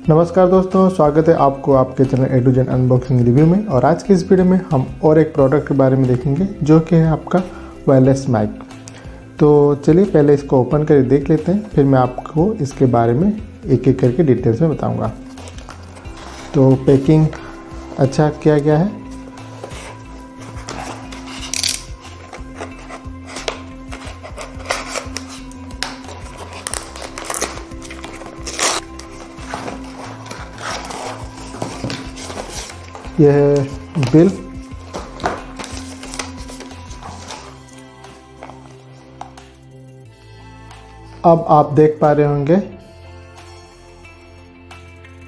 नमस्कार दोस्तों, स्वागत है आपको आपके channel A to Z unboxing review में। और आज की इस वीडियो में हम और एक प्रोडक्ट के बारे में देखेंगे जो कि है आपका वायरलेस माइक। तो चलिए पहले इसको ओपन करके देख लेते हैं, फिर मैं आपको इसके बारे में एक एक करके डिटेल्स में बताऊंगा। तो पैकिंग अच्छा किया गया है। यह है बिल। अब आप देख पा रहे होंगे,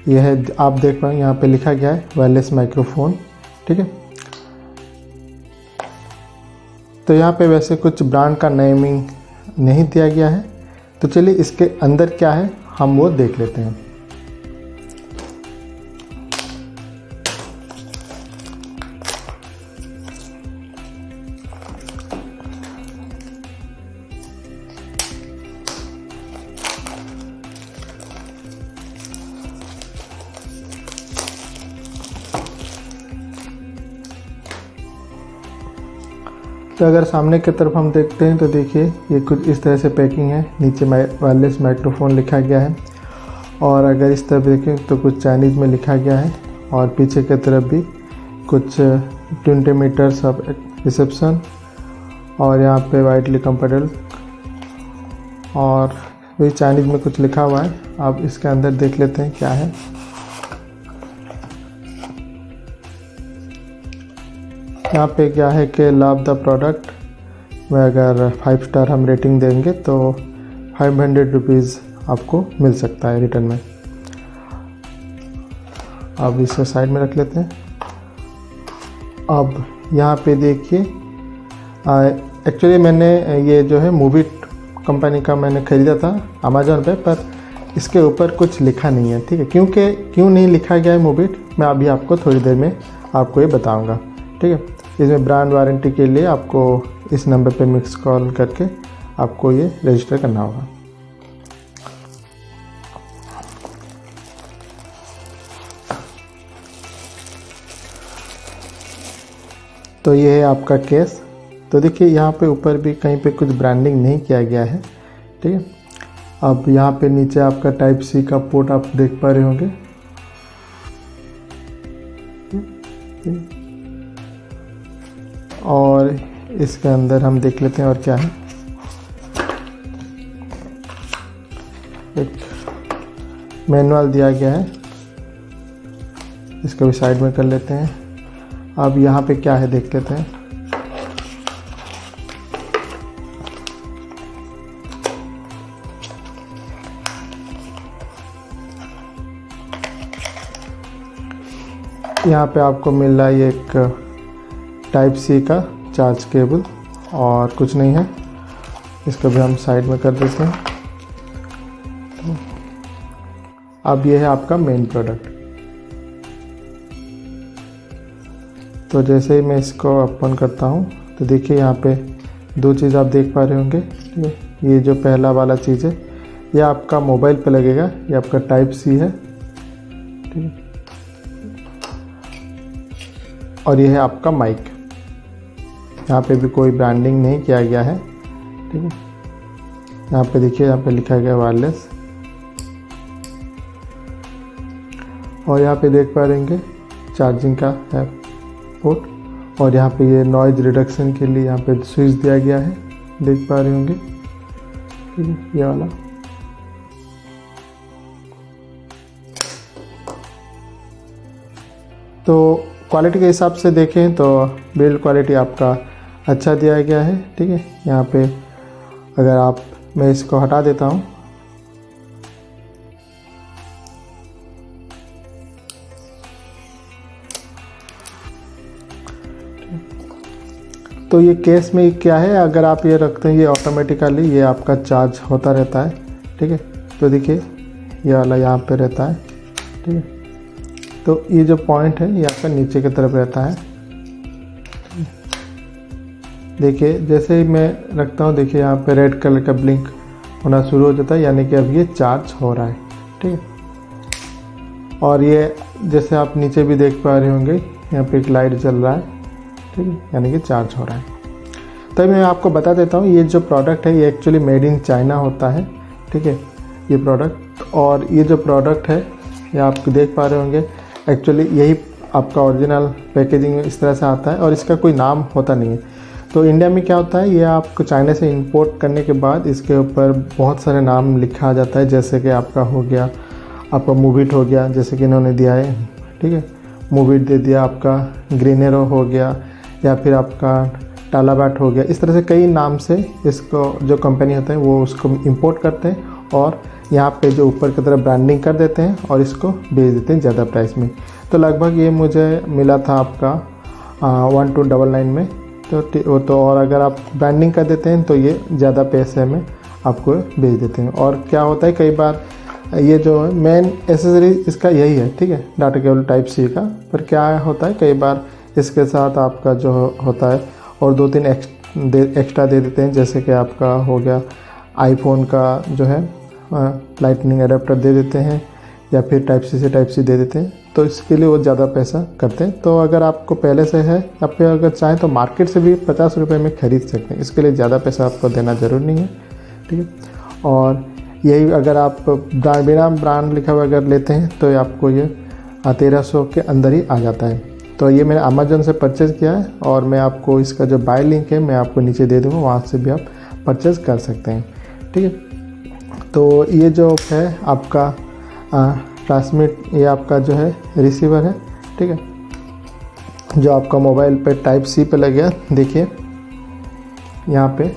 यह है आप देख पा रहे हैं, यहाँ पे लिखा गया है वायरलेस माइक्रोफोन। ठीक है, तो यहाँ पे वैसे कुछ ब्रांड का नेमिंग नहीं दिया गया है। तो चलिए इसके अंदर क्या है हम वो देख लेते हैं। तो अगर सामने की तरफ हम देखते हैं तो देखिए ये कुछ इस तरह से पैकिंग है। नीचे वायरलेस माइक्रोफोन लिखा गया है और अगर इस तरफ देखें तो कुछ चाइनीज़ में लिखा गया है और पीछे की तरफ भी कुछ 20 मीटर्स ऑफ रिसेप्शन और यहाँ पे वाइडली कंफर्टेबल और वही चाइनीज़ में कुछ लिखा हुआ है। अब इसके अंदर देख लेते हैं क्या है। यहाँ पे क्या है कि लव द प्रोडक्ट में अगर 5 स्टार हम रेटिंग देंगे तो 500 रुपीज़ आपको मिल सकता है रिटर्न में। अब इसे साइड में रख लेते हैं। अब यहाँ पे देखिए, एक्चुअली मैंने ये जो है मूवी कंपनी का मैंने ख़रीदा था अमेज़ॉन पे, पर इसके ऊपर कुछ लिखा नहीं है। ठीक है, क्यों नहीं लिखा गया है मूवी, मैं अभी आपको थोड़ी देर में आपको ये बताऊँगा। ठीक है, इसमें ब्रांड वारंटी के लिए आपको इस नंबर पे मिस कॉल करके आपको ये रजिस्टर करना होगा। तो ये है आपका केस। तो देखिए यहाँ पे ऊपर भी कहीं पे कुछ ब्रांडिंग नहीं किया गया है। ठीक है, अब यहाँ पे नीचे आपका टाइप सी का पोर्ट आप देख पा रहे होंगे। और इसके अंदर हम देख लेते हैं और क्या है। एक मैनुअल दिया गया है, इसको भी साइड में कर लेते हैं। अब यहाँ पे क्या है देख लेते हैं। यहाँ पे आपको मिल रहा है एक टाइप सी का चार्ज केबल और कुछ नहीं है। इसको भी हम साइड में कर देते हैं। अब ये है आपका मेन प्रोडक्ट। तो जैसे ही मैं इसको ओपन करता हूँ तो देखिए यहाँ पे 2 चीज़ आप देख पा रहे होंगे। ठीक है, ये जो पहला वाला चीज़ है ये आपका मोबाइल पे लगेगा, ये आपका टाइप सी है। ठीक है, और ये है आपका माइक। यहाँ पे भी कोई ब्रांडिंग नहीं किया गया है। ठीक है, यहाँ पे देखिए, यहाँ पे लिखा गया वायरलेस और यहाँ पे देख पा रहेंगे चार्जिंग का है पोर्ट और यहाँ पे ये नॉइज रिडक्शन के लिए यहाँ पे स्विच दिया गया है, देख पा रहे होंगे। ठीक है, ये वाला। तो क्वालिटी के हिसाब से देखें तो बिल्ड क्वालिटी आपका अच्छा दिया गया है। ठीक है, यहाँ पे अगर मैं इसको हटा देता हूँ तो ये केस में क्या है, अगर आप ये रखते हैं ये ऑटोमेटिकली ये आपका चार्ज होता रहता है। ठीक है, तो देखिए ये वाला यहाँ पे रहता है। ठीक है, तो ये जो पॉइंट है ये आपका नीचे की तरफ रहता है। देखिए जैसे ही मैं रखता हूँ, देखिए यहाँ पे रेड कलर का ब्लिंक होना शुरू हो जाता है, यानी कि अब ये चार्ज हो रहा है। ठीक है, और ये जैसे आप नीचे भी देख पा रहे होंगे, यहाँ पे एक लाइट जल रहा है, ठीक है, यानी कि चार्ज हो रहा है। तो मैं आपको बता देता हूँ, ये जो प्रोडक्ट है ये एक्चुअली मेड इन चाइना होता है, ठीक है, ये प्रोडक्ट। और ये जो प्रोडक्ट है ये आप देख पा रहे होंगे, एक्चुअली यही आपका ओरिजिनल पैकेजिंग में इस तरह से आता है और इसका कोई नाम होता नहीं है। तो इंडिया में क्या होता है, ये आपको चाइना से इंपोर्ट करने के बाद इसके ऊपर बहुत सारे नाम लिखा जाता है, जैसे कि आपका हो गया, आपका मूविट हो गया, जैसे कि इन्होंने दिया है, ठीक है, मूविट दे दिया, आपका ग्रीनेरो हो गया, या फिर आपका टालाबाट हो गया। इस तरह से कई नाम से इसको जो कंपनी होता है वो उसको इंपोर्ट करते हैं और यहाँ पे जो ऊपर की तरफ ब्रांडिंग कर देते हैं और इसको बेच देते हैं ज़्यादा प्राइस में। तो लगभग ये मुझे मिला था आपका 1299 में। तो और अगर आप ब्रांडिंग कर देते हैं तो ये ज़्यादा पैसे में आपको बेच देते हैं। और क्या होता है, कई बार ये जो मेन एसेसरी इसका यही है, ठीक है, डाटा केबल टाइप सी का। पर क्या होता है, कई बार इसके साथ आपका जो होता है और 2-3 एक्स्ट्रा दे देते हैं, जैसे कि आपका हो गया आईफोन का जो है लाइटनिंग अडेप्टर दे देते हैं, या फिर टाइप सी से टाइप सी दे देते हैं। तो इसके लिए वो ज़्यादा पैसा करते हैं। तो अगर आपको पहले से है, या फिर अगर चाहें तो मार्केट से भी 50 रुपये में ख़रीद सकते हैं। इसके लिए ज़्यादा पैसा आपको देना ज़रूरी नहीं है, ठीक है। और यही अगर आप बिना ब्रांड लिखा हुआ अगर लेते हैं तो आपको ये 1300 के अंदर ही आ जाता है। तो ये मैंने अमेज़न से परचेज़ किया है और मैं आपको इसका जो बाय लिंक है मैं आपको नीचे दे दूँगा, वहाँ से भी आप परचेज़ कर सकते हैं, ठीक है। तो ये जो है आपका ट्रांसमिट, ये आपका जो है रिसीवर है, ठीक है, जो आपका मोबाइल पे टाइप सी पे लग गया, देखिए यहाँ पे,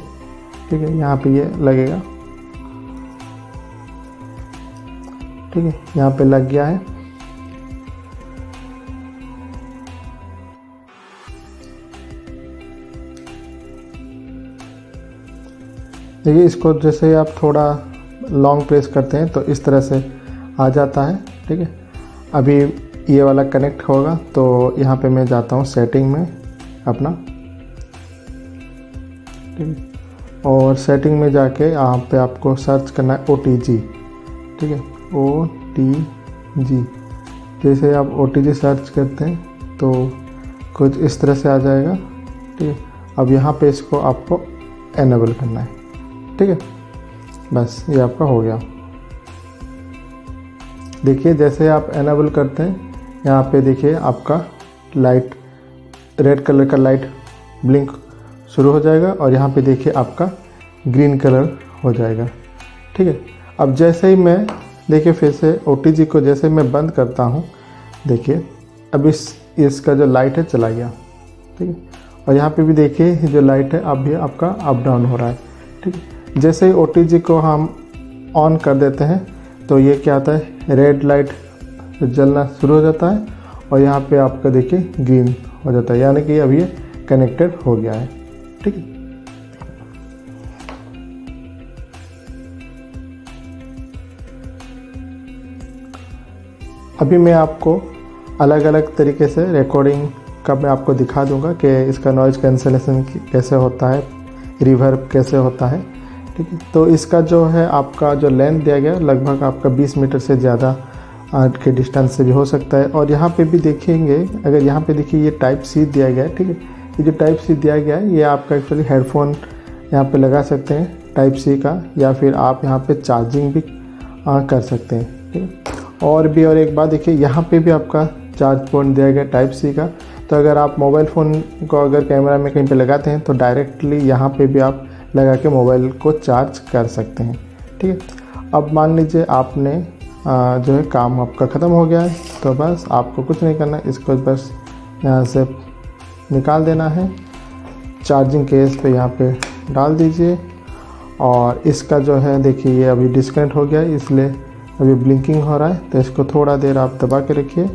ठीक है, यहाँ पे ये लगेगा, ठीक है, यहाँ पे लग गया है। देखिए इसको जैसे आप थोड़ा लॉन्ग प्रेस करते हैं तो इस तरह से आ जाता है, ठीक है। अभी ये वाला कनेक्ट होगा तो यहाँ पे मैं जाता हूँ सेटिंग में अपना, ठीक है, और सेटिंग में जाके यहाँ पे आपको सर्च करना है OTG, ठीक है, OTG। जैसे आप OTG सर्च करते हैं तो कुछ इस तरह से आ जाएगा, ठीक है। अब यहाँ पे इसको आपको एनेबल करना है, ठीक है, बस ये आपका हो गया। देखिए जैसे आप एनेबल करते हैं, यहाँ पे देखिए आपका लाइट, रेड कलर का लाइट ब्लिंक शुरू हो जाएगा और यहाँ पे देखिए आपका ग्रीन कलर हो जाएगा, ठीक है। अब जैसे ही मैं देखिए फिर से OTG को जैसे मैं बंद करता हूँ, देखिए अब इसका जो लाइट है चला गया, ठीक है। और यहाँ पे भी देखिए जो लाइट है अब भी आपका अप डाउन हो रहा है, ठीक है। जैसे ही OTG को हम ऑन कर देते हैं तो ये क्या आता है, रेड लाइट जलना शुरू हो जाता है और यहाँ पे आपका देखिए ग्रीन हो जाता है, यानी कि अब ये कनेक्टेड हो गया है, ठीक है। अभी मैं आपको अलग अलग तरीके से रिकॉर्डिंग का मैं आपको दिखा दूंगा कि इसका नॉइज़ कैंसलेशन कैसे होता है, रिवर्ब कैसे होता है, ठीक है। तो इसका जो है आपका जो लेंथ दिया गया लगभग आपका 20 मीटर से ज़्यादा के डिस्टेंस से भी हो सकता है। और यहाँ पे भी देखेंगे, अगर यहाँ पे देखिए ये टाइप सी दिया गया है, ठीक है, ये जो टाइप सी दिया गया है ये आपका एक्चुअली हेडफोन यहाँ पे लगा सकते हैं टाइप सी का, या फिर आप यहाँ पे चार्जिंग भी कर सकते हैं, ठीक है। और एक बात देखिए, यहाँ पे भी आपका चार्ज पॉइंट दिया गया टाइप सी का। तो अगर आप मोबाइल फ़ोन को अगर कैमरा में कहीं पे लगाते हैं तो डायरेक्टली यहाँ पे भी आप लगा के मोबाइल को चार्ज कर सकते हैं, ठीक है। अब मान लीजिए आपने जो है काम आपका ख़त्म हो गया है, तो बस आपको कुछ नहीं करना है, इसको बस यहाँ से निकाल देना है, चार्जिंग केस पे यहाँ पे डाल दीजिए। और इसका जो है देखिए ये अभी डिस्कनेक्ट हो गया है, इसलिए अभी ब्लिंकिंग हो रहा है, तो इसको थोड़ा देर आप दबा के रखिए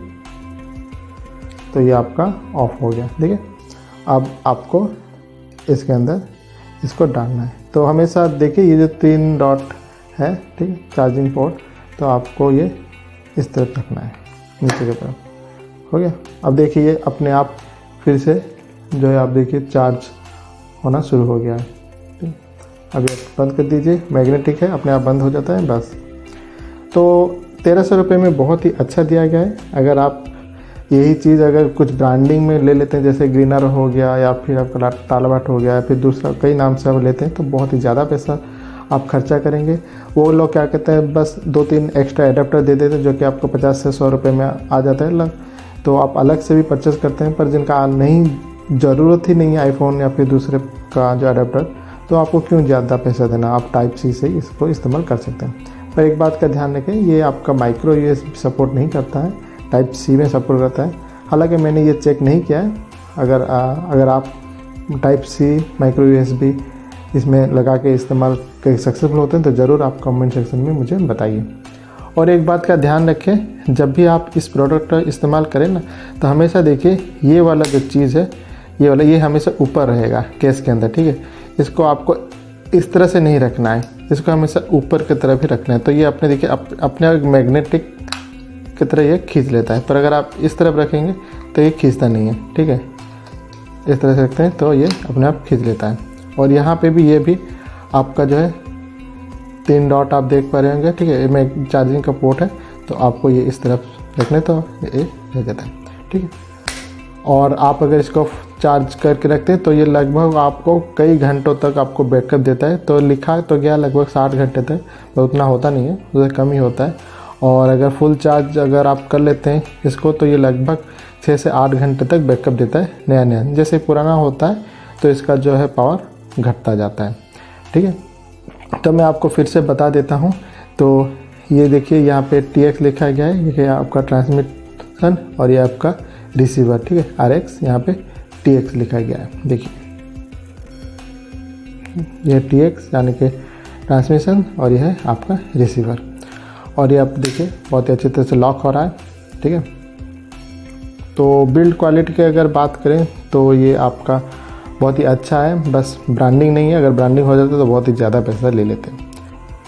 तो ये आपका ऑफ हो गया। देखिए अब आपको इसके अंदर इसको डालना है। तो हमेशा देखिए ये जो 3 डॉट है, ठीक है, चार्जिंग पोर्ट, तो आपको ये इस तरफ रखना है, नीचे की तरफ। हो गया। अब देखिए ये अपने आप फिर से जो है आप देखिए चार्ज होना शुरू हो गया है, ठीक। अभी आप बंद कर दीजिए, मैग्नेटिक है, अपने आप बंद हो जाता है बस। तो 1300 रुपये में बहुत ही अच्छा दिया गया है। अगर आप यही चीज़ अगर कुछ ब्रांडिंग में ले लेते हैं, जैसे ग्रीनर हो गया या फिर आपका तालवाट हो गया या फिर दूसरा कई नाम से आप लेते हैं, तो बहुत ही ज़्यादा पैसा आप खर्चा करेंगे। वो लोग क्या कहते हैं, बस 2-3 एक्स्ट्रा एडाप्टर दे देते हैं जो कि आपको 50 से 100 रुपये में आ जाता है। तो आप अलग से भी परचेज़ करते हैं, पर जिनका नहीं ज़रूरत ही नहीं है आईफोन या फिर दूसरे का जो एडाप्टर, तो आपको क्यों ज़्यादा पैसा देना, आप टाइप सी से इसको इस्तेमाल कर सकते हैं। पर एक बात का ध्यान रखें, ये आपका माइक्रो यूएसबी सपोर्ट नहीं करता है, टाइप सी में सपोर्ट करता है। हालांकि मैंने ये चेक नहीं किया है। अगर आप टाइप सी माइक्रो यूएसबी इसमें लगा के इस्तेमाल कर सक्सेसफुल होते हैं तो ज़रूर आप कमेंट सेक्शन में मुझे बताइए। और एक बात का ध्यान रखें, जब भी आप इस प्रोडक्ट का इस्तेमाल करें ना, तो हमेशा देखिए ये वाला जो चीज़ है, ये हमेशा ऊपर रहेगा केस के अंदर, ठीक है। इसको आपको इस तरह से नहीं रखना है, इसको हमेशा ऊपर की तरफ ही रखना है। तो ये अपने देखिए अपने मैग्नेटिक की तरह ये खींच लेता है, पर अगर आप इस तरफ रखेंगे तो ये खींचता नहीं है, ठीक है। इस तरह से रखते हैं तो ये अपने आप खींच लेता है। और यहाँ पे भी ये भी आपका जो है 3 डॉट आप देख पा रहे होंगे, ठीक है। में चार्जिंग का पोर्ट है, तो आपको ये इस तरफ रखने तो ये रह जाता है, ठीक है। और आप अगर इसको चार्ज करके रखते हैं तो ये लगभग आपको कई घंटों तक आपको बैकअप देता है। तो लिखा तो गया लगभग 60 घंटे तक, तो उतना होता नहीं है, उससे कम ही होता है। और अगर फुल चार्ज अगर आप कर लेते हैं इसको, तो ये लगभग 6 से 8 घंटे तक बैकअप देता है नया। जैसे पुराना होता है तो इसका जो है पावर घटता जाता है, ठीक है। तो मैं आपको फिर से बता देता हूँ। तो ये देखिए यहाँ पे TX लिखा गया है, ये आपका ट्रांसमिशन और ये आपका रिसीवर, ठीक है। RX यहाँ पे TX लिखा गया है, देखिए ये TX यानी कि ट्रांसमिशन और यह है आपका रिसीवर। और ये आप देखिए बहुत ही अच्छी तरह से लॉक हो रहा है, ठीक है। तो बिल्ड क्वालिटी की अगर बात करें तो ये आपका बहुत ही अच्छा है, बस ब्रांडिंग नहीं है। अगर ब्रांडिंग हो जाता तो बहुत ही ज़्यादा पैसा ले लेते हैं।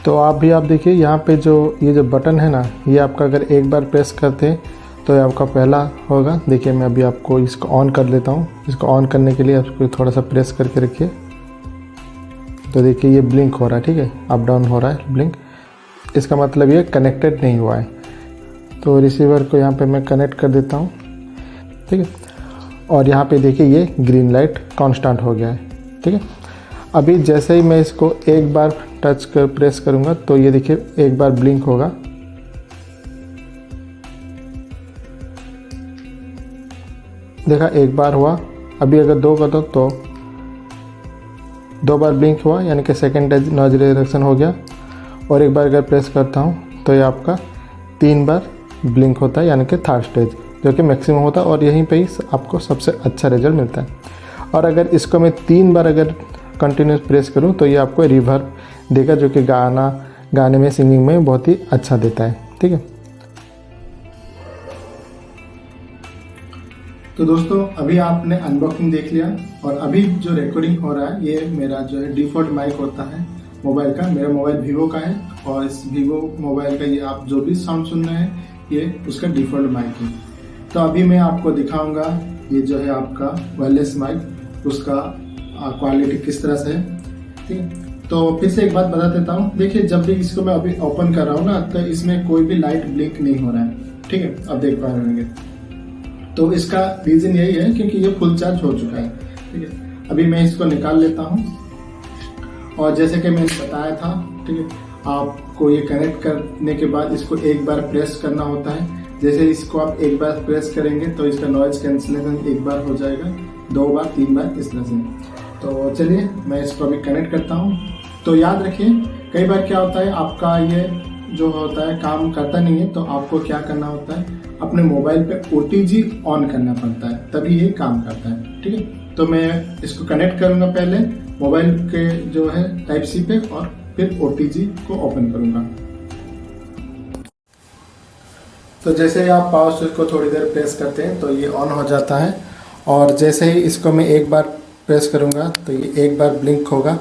तो आप देखिए यहाँ पे ये जो बटन है ना, ये आपका अगर एक बार प्रेस करते हैं तो ये आपका पहला होगा। देखिए मैं अभी आपको इसको ऑन कर लेता हूँ। इसको ऑन करने के लिए आपको थोड़ा सा प्रेस करके रखिए, तो देखिए ये ब्लिंक हो रहा है, ठीक है, अप डाउन हो रहा है ब्लिंक। इसका मतलब ये कनेक्टेड नहीं हुआ है। तो रिसीवर को यहाँ पे मैं कनेक्ट कर देता हूँ, ठीक है। और यहाँ पे देखिए ये ग्रीन लाइट कांस्टेंट हो गया है, ठीक है। अभी जैसे ही मैं इसको एक बार प्रेस करूँगा तो ये देखिए एक बार ब्लिंक होगा, देखा एक बार हुआ। अभी अगर 2 कर दो तो 2 बार ब्लिंक हुआ, यानी कि सेकेंड नॉइज रिडक्शन हो गया। और एक बार अगर प्रेस करता हूँ तो ये आपका 3 बार ब्लिंक होता है, यानी कि थर्ड स्टेज, जो कि मैक्सिमम होता है। और यहीं पे ही आपको सबसे अच्छा रिजल्ट मिलता है। और अगर इसको मैं 3 बार अगर कंटिन्यूस प्रेस करूँ तो ये आपको रिवर्ब देगा, जो कि गाने में सिंगिंग में बहुत ही अच्छा देता है, ठीक है। तो दोस्तों अभी आपने अनबॉक्सिंग देख लिया, और अभी जो रिकॉर्डिंग हो रहा है ये मेरा जो है डिफ़ॉल्ट माइक होता है मोबाइल का। मेरा मोबाइल वीवो का है, और इस वीवो मोबाइल का ये आप जो भी साउंड सुन रहे हैं ये उसका डिफ़ॉल्ट माइक है। तो अभी मैं आपको दिखाऊंगा ये जो है आपका वायरलेस माइक, उसका क्वालिटी किस तरह से है, ठीक है। तो फिर से एक बात बता देता हूँ, देखिए जब भी इसको मैं अभी ओपन कर रहा हूँ ना, तो इसमें कोई भी लाइट ब्लिंक नहीं हो रहा है, ठीक है, आप देख पा रहे होंगे। तो इसका रीजन यही है क्योंकि ये फुल चार्ज हो चुका है, ठीक है। अभी मैं इसको निकाल लेता हूँ, और जैसे कि मैंने बताया था, ठीक है, आपको ये कनेक्ट करने के बाद इसको एक बार प्रेस करना होता है। जैसे इसको आप एक बार प्रेस करेंगे तो इसका नॉइज कैंसिलेशन एक बार हो जाएगा, 2 बार 3 बार इस तरह से। तो चलिए मैं इसको अभी कनेक्ट करता हूँ। तो याद रखिए कई बार क्या होता है, आपका ये जो होता है काम करता नहीं है, तो आपको क्या करना होता है, अपने मोबाइल पे OTG ऑन करना पड़ता है, तभी ये काम करता है, ठीक है। तो मैं इसको कनेक्ट करूंगा पहले मोबाइल के जो है टाइप सी पे, और फिर OTG को ओपन करूंगा। तो जैसे ही आप पावर स्विच को थोड़ी देर प्रेस करते हैं तो ये ऑन हो जाता है, और जैसे ही इसको मैं एक बार प्रेस करूंगा तो ये एक बार ब्लिंक होगा,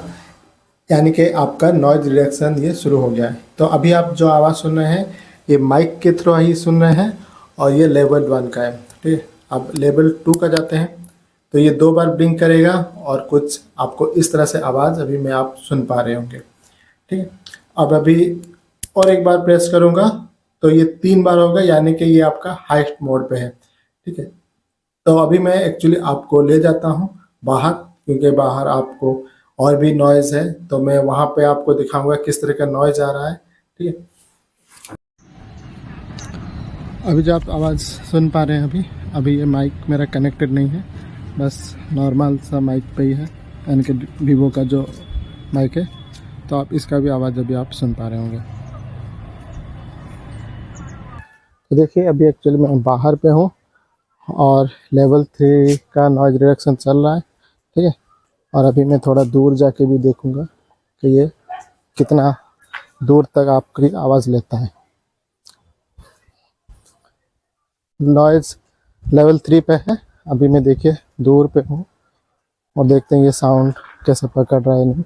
यानी कि आपका नॉइज रिडक्शन ये शुरू हो गया है। तो अभी आप जो आवाज़ सुन रहे हैं ये माइक के थ्रू ही सुन रहे हैं, और ये लेवल 1 का है, ठीक है। अब लेवल 2 का जाते हैं तो ये 2 बार ब्लिंक करेगा, और कुछ आपको इस तरह से आवाज़ अभी मैं आप सुन पा रहे होंगे, ठीक है। अब अभी और एक बार प्रेस करूँगा तो ये 3 बार होगा, यानी कि ये आपका हाईएस्ट मोड पे है। ठीक है, तो अभी मैं एक्चुअली आपको ले जाता हूँ बाहर, क्योंकि बाहर आपको और भी नॉइज़ है, तो मैं वहाँ पे आपको दिखाऊंगा किस तरह का नॉइज़ आ रहा है। ठीक है, अभी जो आप आवाज़ सुन पा रहे हैं, अभी ये माइक मेरा कनेक्टेड नहीं है, बस नॉर्मल सा माइक पे ही है, यानी कि वीवो का जो माइक है, तो आप इसका भी आवाज़ अभी आप सुन पा रहे होंगे। तो देखिए, अभी एक्चुअली मैं बाहर पे हूँ और लेवल 3 का नॉइज़ रिडक्शन चल रहा है। ठीक है, और अभी मैं थोड़ा दूर जाके भी देखूँगा कि ये कितना दूर तक आपकी आवाज़ लेता है। नॉइज़ लेवल 3 पे है, अभी मैं देखिए दूर पे हूँ और देखते हैं ये साउंड कैसे पकड़ रहा है। नहीं,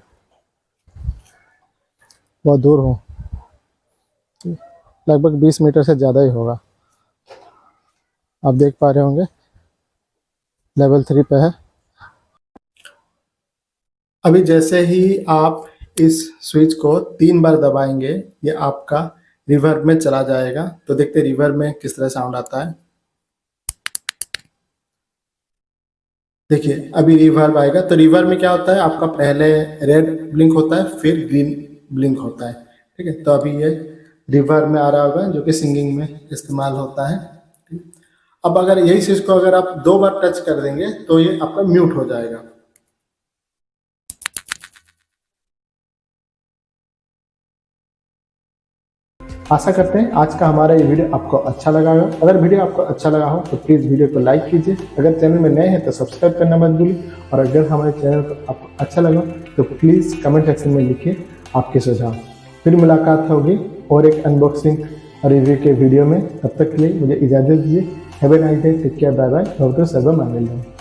बहुत दूर हूँ, लगभग 20 मीटर से ज़्यादा ही होगा। आप देख पा रहे होंगे लेवल 3 पे है। अभी जैसे ही आप इस स्विच को 3 बार दबाएंगे, ये आपका रिवर्ब में चला जाएगा। तो देखते हैं रिवर्ब में किस तरह साउंड आता है। देखिए, अभी रिवर्ब आएगा, तो रिवर्ब में क्या होता है, आपका पहले रेड ब्लिंक होता है, फिर ग्रीन ब्लिंक होता है। ठीक है, तो अभी ये रिवर्ब में आ रहा होगा, जो कि सिंगिंग में इस्तेमाल होता है। अब अगर यही चीज़ को अगर आप 2 बार टच कर देंगे तो ये आपका म्यूट हो जाएगा। आशा करते हैं आज का हमारा ये वीडियो आपको अच्छा लगा हो। अगर वीडियो आपको अच्छा लगा हो तो प्लीज़ वीडियो को लाइक कीजिए। अगर चैनल में नए हैं तो सब्सक्राइब करना मत भूलिए, और अगर हमारे चैनल को आपको अच्छा लगा तो प्लीज़ कमेंट सेक्शन में लिखिए आपके सुझाव। फिर मुलाकात होगी और एक अनबॉक्सिंग और रिव्यू के वीडियो में। तब तक के लिए मुझे इजाज़त दीजिए। Have a nice day, take care, bye bye, सर्वम।